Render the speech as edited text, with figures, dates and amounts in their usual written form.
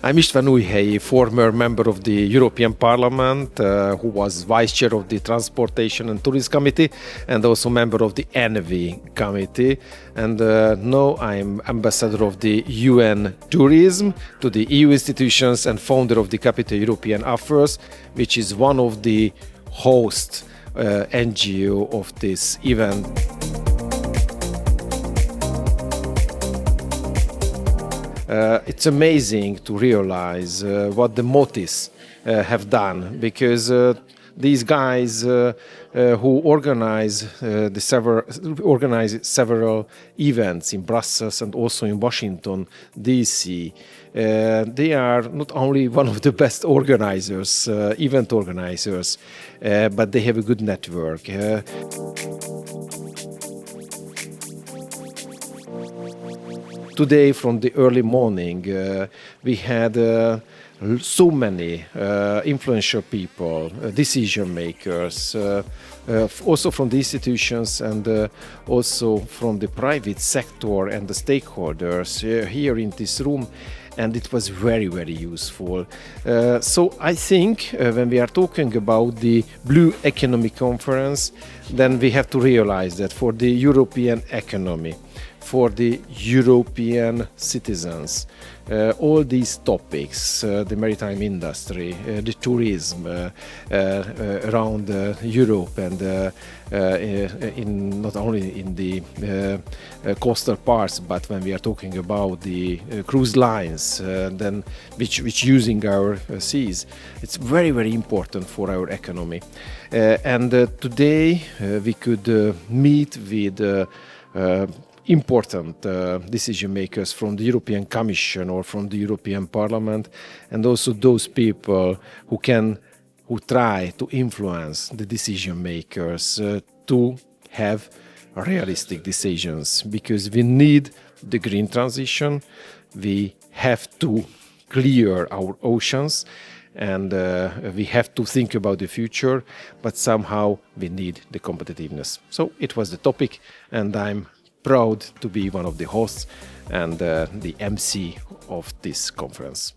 I'm Istvan Ujhelyi, former member of the European Parliament, who was vice chair of the Transportation and Tourism Committee and also member of the Envy Committee. And now I'm ambassador of the UN Tourism to the EU institutions and founder of the Capital European Affairs, which is one of the host NGO of this event. It's amazing to realize what the Motis have done, because these guys who organize several events in Brussels and also in Washington, D.C. They are not only one of the best organizers, event organizers, but they have a good network. Today, from the early morning, we had so many influential people, decision makers, also from the institutions and also from the private sector and the stakeholders here in this room. And it was very, very useful. So I think when we are talking about the Blue Economy Conference, then we have to realize that for the European economy, for the European citizens, all these topics, the maritime industry, the tourism around Europe and in not only in the coastal parts, but when we are talking about the cruise lines, then which using our seas, it's very, very important for our economy. And today we could meet with important decision makers from the European Commission or from the European Parliament, and also those people who try to influence the decision makers to have realistic decisions, because we need the green transition. We have to clear our oceans, and we have to think about the future, but somehow we need the competitiveness. So it was the topic, and I'm proud to be one of the hosts and the MC of this conference.